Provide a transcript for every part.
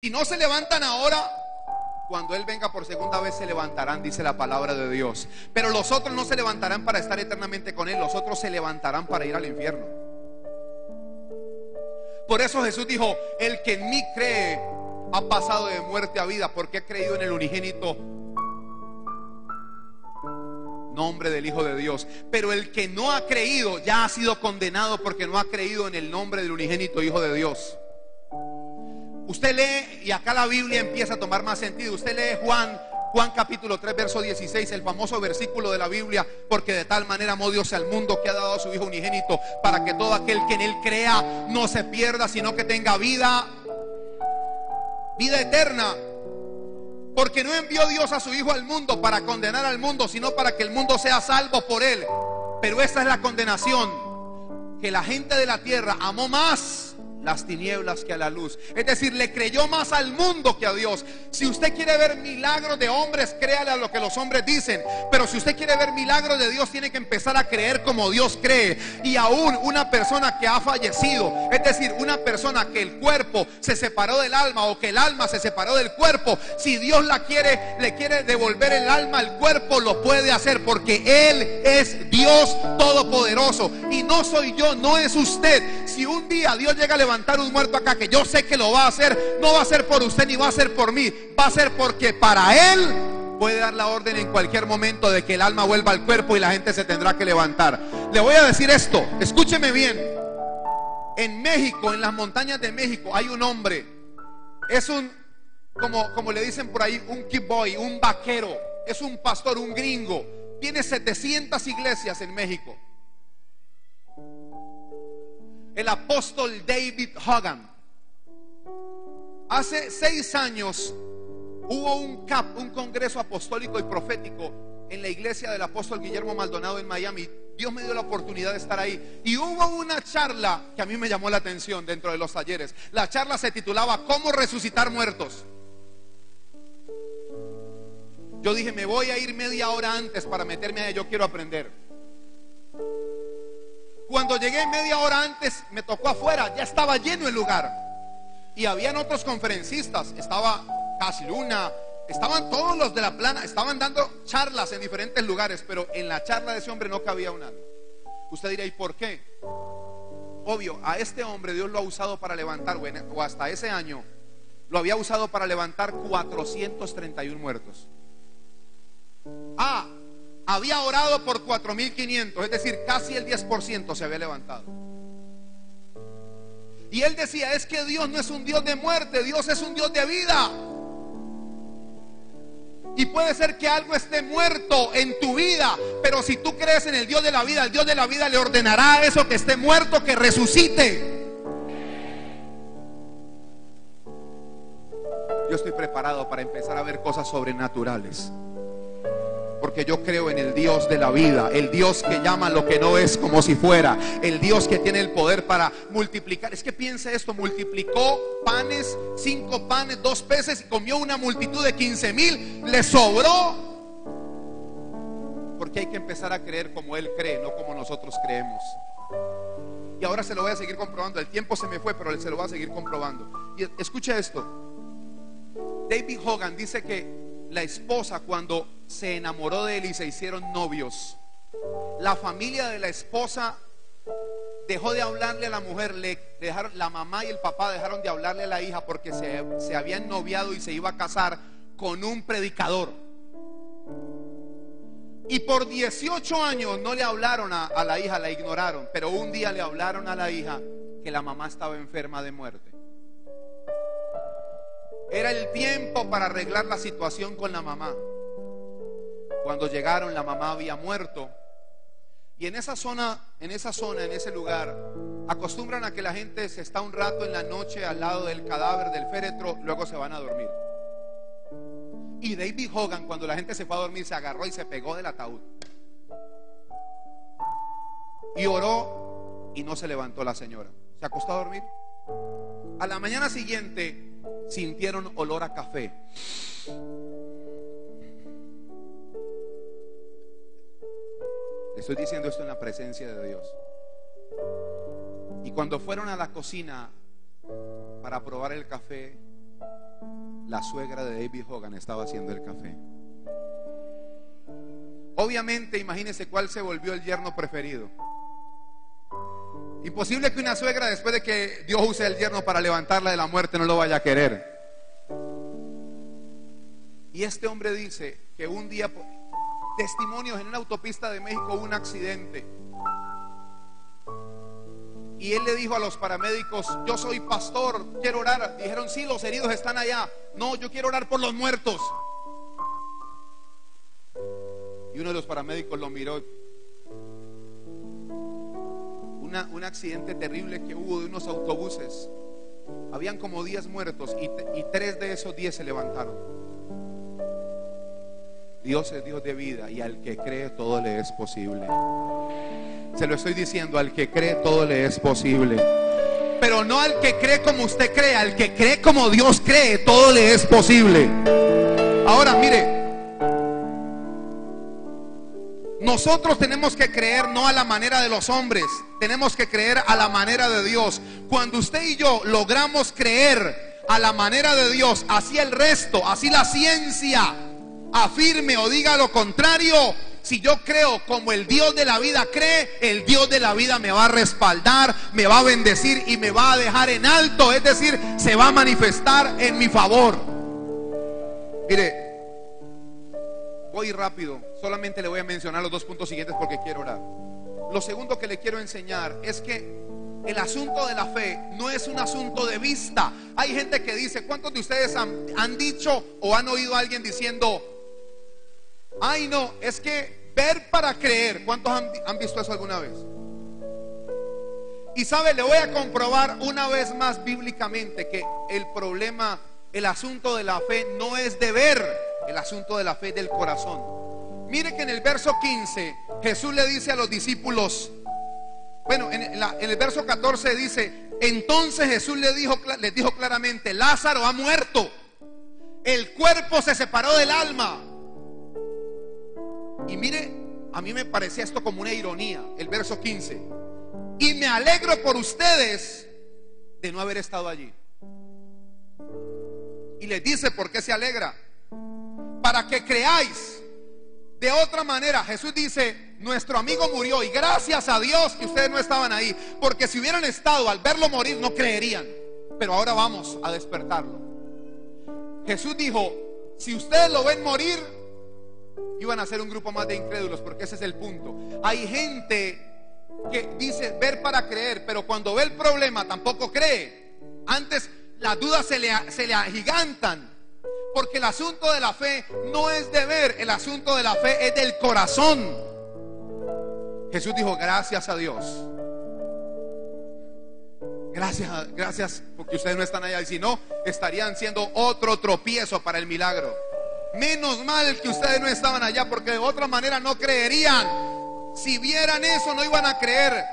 Si no se levantan ahora, cuando Él venga por segunda vez se levantarán, dice la palabra de Dios. Pero los otros no se levantarán para estar eternamente con Él, los otros se levantarán para ir al infierno. Por eso Jesús dijo: el que en mí cree ha pasado de muerte a vida, porque ha creído en el unigénito nombre del Hijo de Dios. Pero el que no ha creído ya ha sido condenado, porque no ha creído en el nombre del unigénito Hijo de Dios. Usted lee, y acá la Biblia empieza a tomar más sentido. Usted lee Juan capítulo 3 verso 16, el famoso versículo de la Biblia: porque de tal manera amó Dios al mundo que ha dado a su Hijo unigénito, para que todo aquel que en Él crea no se pierda, sino que tenga vida eterna. Porque no envió Dios a su Hijo al mundo para condenar al mundo, sino para que el mundo sea salvo por Él. Pero esta es la condenación: que la gente de la tierra amó más las tinieblas que a la luz. Es decir, le creyó más al mundo que a Dios. Si usted quiere ver milagros de hombres, créale a lo que los hombres dicen. Pero si usted quiere ver milagros de Dios, tiene que empezar a creer como Dios cree. Y aún una persona que ha fallecido, es decir, una persona que el cuerpo se separó del alma, o que el alma se separó del cuerpo, si Dios le quiere devolver el alma al cuerpo, lo puede hacer, porque Él es Dios todopoderoso. Y no soy yo, no es usted. Si un día Dios llega a levantar un muerto acá, que yo sé que lo va a hacer, no va a ser por usted ni va a ser por mí, va a ser porque para Él puede dar la orden en cualquier momento de que el alma vuelva al cuerpo y la gente se tendrá que levantar. Le voy a decir esto, escúcheme bien. En México, en las montañas de México, hay un hombre, es un, como le dicen por ahí, un cowboy, un vaquero, es un pastor, un gringo. Tiene 700 iglesias en México. El apóstol David Hogan. Hace 6 años hubo un congreso apostólico y profético en la iglesia del apóstol Guillermo Maldonado en Miami. Dios me dio la oportunidad de estar ahí. Y hubo una charla que a mí me llamó la atención dentro de los talleres. La charla se titulaba ¿Cómo resucitar muertos? Yo dije, me voy a ir media hora antes para meterme a ello, yo quiero aprender. Cuando llegué media hora antes, me tocó afuera, ya estaba lleno el lugar. Y habían otros conferencistas, estaba Cas Luna, estaban todos los de la plana, estaban dando charlas en diferentes lugares, pero en la charla de ese hombre no cabía un alma. Usted dirá, ¿y por qué? Obvio, a este hombre Dios lo ha usado para levantar, o hasta ese año, lo había usado para levantar 431 muertos. Había orado por 4.500, es decir, casi el 10% se había levantado. Y él decía, es que Dios no es un Dios de muerte, Dios es un Dios de vida. Y puede ser que algo esté muerto en tu vida, pero si tú crees en el Dios de la vida, el Dios de la vida le ordenará a eso que esté muerto que resucite. Yo estoy preparado para empezar a ver cosas sobrenaturales, porque yo creo en el Dios de la vida, el Dios que llama lo que no es como si fuera, el Dios que tiene el poder para multiplicar. Es que piense esto, multiplicó panes, 5 panes, 2 peces, y comió una multitud de 15,000, le sobró. Porque hay que empezar a creer como Él cree, no como nosotros creemos. Y ahora se lo voy a seguir comprobando. El tiempo se me fue, pero se lo voy a seguir comprobando. Y escuche esto. David Hogan dice que la esposa, cuando se enamoró de él y se hicieron novios, la familia de la esposa dejó de hablarle a la mujer, la mamá y el papá dejaron de hablarle a la hija, porque se habían noviado y se iba a casar con un predicador. Y por 18 años no le hablaron a la hija, la ignoraron. Pero un día le hablaron a la hija que la mamá estaba enferma de muerte. Era el tiempo para arreglar la situación con la mamá. Cuando llegaron, la mamá había muerto. Y en ese lugar, acostumbran a que la gente se está un rato en la noche al lado del cadáver, del féretro, luego se van a dormir. Y David Hogan, cuando la gente se fue a dormir, se agarró y se pegó del ataúd. Y oró y no se levantó la señora. Se acostó a dormir. A la mañana siguiente sintieron olor a café. Estoy diciendo esto en la presencia de Dios. Y cuando fueron a la cocina para probar el café, la suegra de David Hogan estaba haciendo el café. Obviamente, imagínense cuál se volvió el yerno preferido. Imposible que una suegra, después de que Dios use el yerno para levantarla de la muerte, no lo vaya a querer. Y este hombre dice que un día, testimonios, en una autopista de México hubo un accidente. Y él le dijo a los paramédicos: yo soy pastor, quiero orar. Dijeron: sí, los heridos están allá. No, yo quiero orar por los muertos. Y uno de los paramédicos lo miró. Un accidente terrible que hubo de unos autobuses. Habían como 10 muertos y 3 de esos 10 se levantaron. Dios es Dios de vida, y al que cree todo le es posible. Se lo estoy diciendo, al que cree todo le es posible. Pero no al que cree como usted cree, al que cree como Dios cree, todo le es posible. Ahora mire, nosotros tenemos que creer no a la manera de los hombres, tenemos que creer a la manera de Dios. Cuando usted y yo logramos creer a la manera de Dios, así el resto, así la ciencia afirme o diga lo contrario, si yo creo como el Dios de la vida cree, el Dios de la vida me va a respaldar, me va a bendecir y me va a dejar en alto. Es decir, se va a manifestar en mi favor. Mire, voy rápido, solamente le voy a mencionar los 2 puntos siguientes porque quiero orar. Lo segundo que le quiero enseñar es que el asunto de la fe no es un asunto de vista. Hay gente que dice, ¿cuántos de ustedes han dicho o han oído a alguien diciendo: ay no, es que ver para creer? ¿Cuántos han visto eso alguna vez? Y sabe, le voy a comprobar una vez más bíblicamente que el problema, el asunto de la fe no es de ver, el asunto de la fe es del corazón. Mire que en el verso 15 Jesús le dice a los discípulos, bueno, en el verso 14 dice: entonces Jesús les dijo claramente: Lázaro ha muerto, el cuerpo se separó del alma. Y mire, a mí me parecía esto como una ironía, el verso 15: y me alegro por ustedes de no haber estado allí. Y les dice por qué se alegra: para que creáis. De otra manera, Jesús dice: nuestro amigo murió y gracias a Dios que ustedes no estaban ahí, porque si hubieran estado al verlo morir no creerían. Pero ahora vamos a despertarlo. Jesús dijo: si ustedes lo ven morir, iban a ser un grupo más de incrédulos, porque ese es el punto. Hay gente que dice ver para creer, pero cuando ve el problema tampoco cree. Antes las dudas se le agigantan. Porque el asunto de la fe no es de ver, el asunto de la fe es del corazón. Jesús dijo: gracias a Dios. Gracias porque ustedes no están allá. Y si no, estarían siendo otro tropiezo para el milagro. Menos mal que ustedes no estaban allá, porque de otra manera no creerían. Si vieran eso no iban a creer.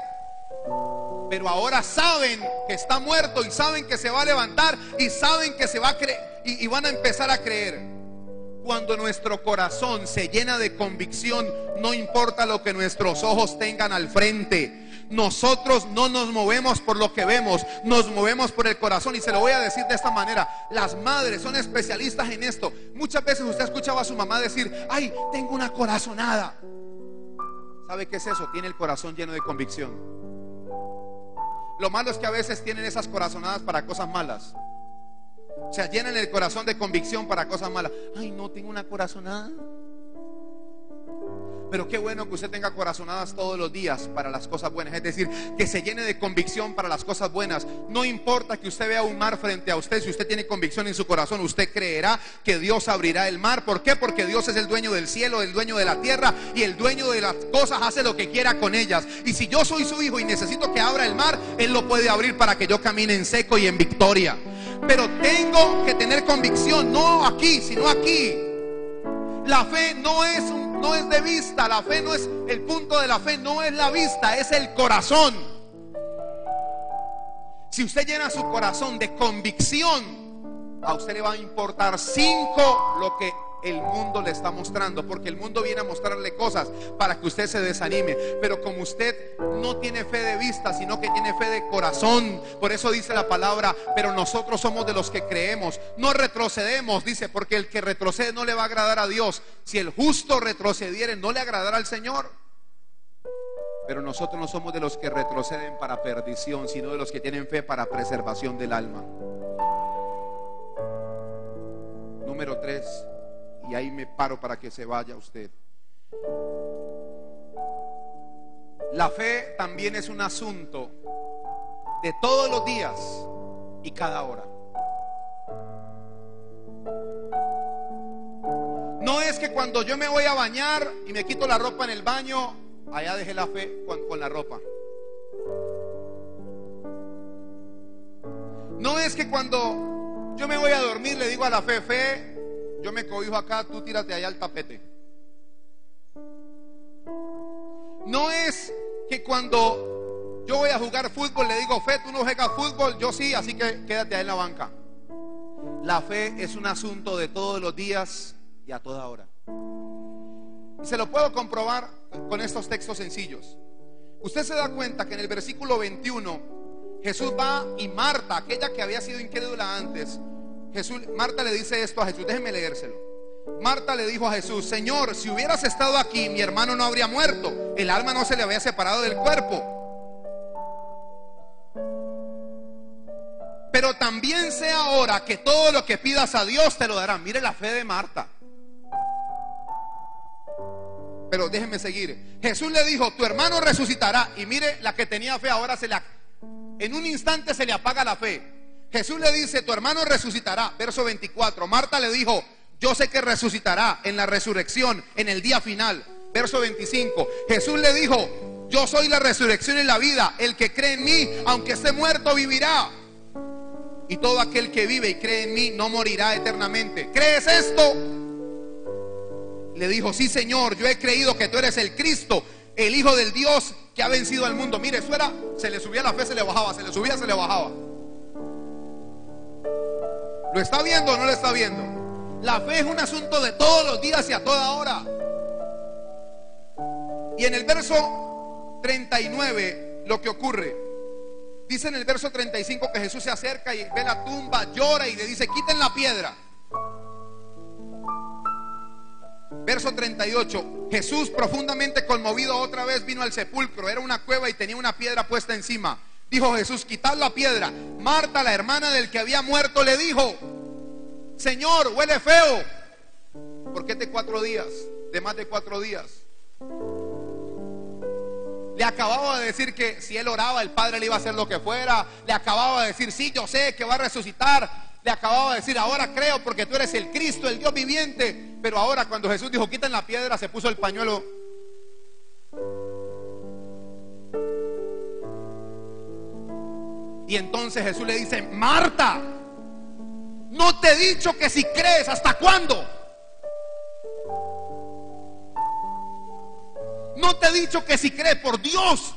Pero ahora saben que está muerto y saben que se va a levantar y saben que se va a creer y van a empezar a creer. Cuando nuestro corazón se llena de convicción, no importa lo que nuestros ojos tengan al frente. Nosotros no nos movemos por lo que vemos, nos movemos por el corazón. Y se lo voy a decir de esta manera: las madres son especialistas en esto. Muchas veces usted escuchaba a su mamá decir: ay, tengo una corazonada. ¿Sabe qué es eso? Tiene el corazón lleno de convicción. Lo malo es que a veces tienen esas corazonadas para cosas malas. O sea, llenan el corazón de convicción para cosas malas. Ay, no, tengo una corazonada. Pero qué bueno que usted tenga corazonadas todos los días para las cosas buenas. Es decir, que se llene de convicción para las cosas buenas. No importa que usted vea un mar frente a usted. Si usted tiene convicción en su corazón, usted creerá que Dios abrirá el mar. ¿Por qué? Porque Dios es el dueño del cielo, el dueño de la tierra, y el dueño de las cosas hace lo que quiera con ellas. Y si yo soy su hijo y necesito que abra el mar, Él lo puede abrir para que yo camine en seco y en victoria. Pero tengo que tener convicción, no aquí, sino aquí. La fe no es de vista. La fe no es, el punto de la fe no es la vista, es el corazón. Si usted llena su corazón de convicción, a usted le va a importar 5 lo que el mundo le está mostrando, porque el mundo viene a mostrarle cosas para que usted se desanime. Pero como usted no tiene fe de vista, sino que tiene fe de corazón, por eso dice la palabra, pero nosotros somos de los que creemos, no retrocedemos, dice, porque el que retrocede no le va a agradar a Dios. Si el justo retrocediere, no le agradará al Señor. Pero nosotros no somos de los que retroceden para perdición, sino de los que tienen fe para preservación del alma. Número 3, y ahí me paro para que se vaya usted. La fe también es un asunto de todos los días y cada hora. No es que cuando yo me voy a bañar y me quito la ropa en el baño, allá dejé la fe con la ropa. No es que cuando yo me voy a dormir le digo a la fe, fe, yo me cobijo acá, tú tírate allá al tapete. No es que cuando yo voy a jugar fútbol le digo, fe, tú no juegas fútbol, yo sí, así que quédate ahí en la banca. La fe es un asunto de todos los días y a toda hora. Y se lo puedo comprobar con estos textos sencillos. Usted se da cuenta que en el versículo 21 Jesús va y Marta, aquella que había sido incrédula antes, Marta le dice esto a Jesús, déjeme leérselo. Marta le dijo a Jesús, Señor, si hubieras estado aquí, mi hermano no habría muerto, el alma no se le había separado del cuerpo. Pero también sé ahora que todo lo que pidas a Dios te lo dará. Mire la fe de Marta. Pero déjenme seguir. Jesús le dijo, tu hermano resucitará. Y mire, la que tenía fe ahora en un instante se le apaga la fe. Jesús le dice, tu hermano resucitará. Verso 24. Marta le dijo, yo sé que resucitará en la resurrección, en el día final. Verso 25. Jesús le dijo, yo soy la resurrección y la vida. El que cree en mí, aunque esté muerto, vivirá. Y todo aquel que vive y cree en mí no morirá eternamente. ¿Crees esto? Le dijo, sí, Señor, yo he creído que tú eres el Cristo, el Hijo del Dios que ha vencido al mundo. Mire, eso era, se le subía la fe, se le bajaba, se le subía, se le bajaba. ¿Lo está viendo o no lo está viendo? La fe es un asunto de todos los días y a toda hora. Y en el verso 39 lo que ocurre, dice en el verso 35 que Jesús se acerca y ve la tumba, llora y le dice, quiten la piedra. Verso 38, Jesús profundamente conmovido otra vez vino al sepulcro. Era una cueva y tenía una piedra puesta encima. Dijo Jesús, quitad la piedra. Marta, la hermana del que había muerto, le dijo, Señor, huele feo. ¿Por qué de 4 días? De más de 4 días. Le acababa de decir que si él oraba, el Padre le iba a hacer lo que fuera. Le acababa de decir, sí, yo sé que va a resucitar. Le acababa de decir, ahora creo porque tú eres el Cristo, el Dios viviente. Pero ahora cuando Jesús dijo, quiten la piedra, se puso el pañuelo. Y entonces Jesús le dice, Marta, no te he dicho que si crees, ¿hasta cuándo? No te he dicho que si crees, por Dios.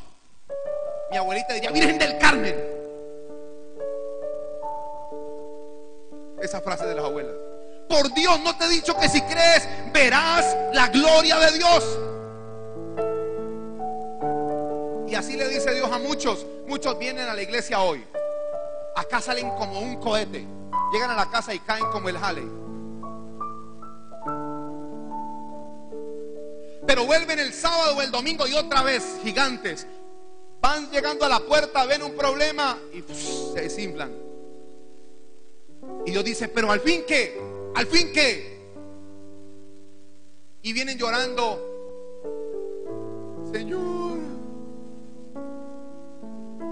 Mi abuelita diría, Virgen del Carmen. Esa frase de las abuelas. Por Dios, no te he dicho que si crees, verás la gloria de Dios. Y así le dice Dios a muchos. Muchos vienen a la iglesia hoy. Acá salen como un cohete. Llegan a la casa y caen como el Halley. Pero vuelven el sábado o el domingo y otra vez gigantes. Van llegando a la puerta, ven un problema y se desinflan. Y Dios dice, pero al fin ¿qué? ¿Al fin qué? Y vienen llorando, Señor,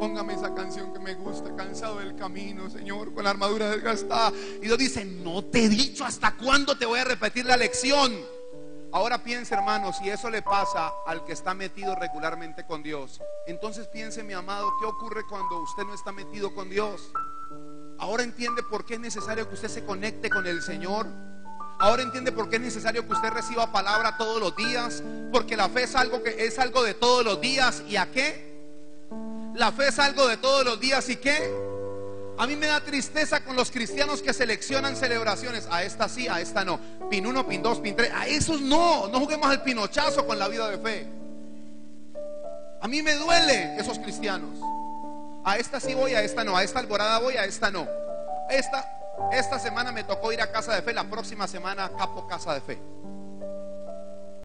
póngame esa canción que me gusta, cansado del camino, Señor, con la armadura desgastada. Y Dios dice, no te he dicho hasta cuándo te voy a repetir la lección. Ahora piense, hermano, si eso le pasa al que está metido regularmente con Dios, entonces piense, mi amado, ¿qué ocurre cuando usted no está metido con Dios? Ahora entiende por qué es necesario que usted se conecte con el Señor. Ahora entiende por qué es necesario que usted reciba palabra todos los días. Porque la fe es algo de todos los días. ¿Y a qué? La fe es algo de todos los días. ¿Y qué? A mí me da tristeza con los cristianos que seleccionan celebraciones. A esta sí, a esta no. Pin 1, pin 2, pin 3. A esos no. No juguemos al pinochazo con la vida de fe. A mí me duele esos cristianos. A esta sí voy, a esta no. A esta alborada voy, a esta no. Esta semana me tocó ir a casa de fe. La próxima semana capo casa de fe.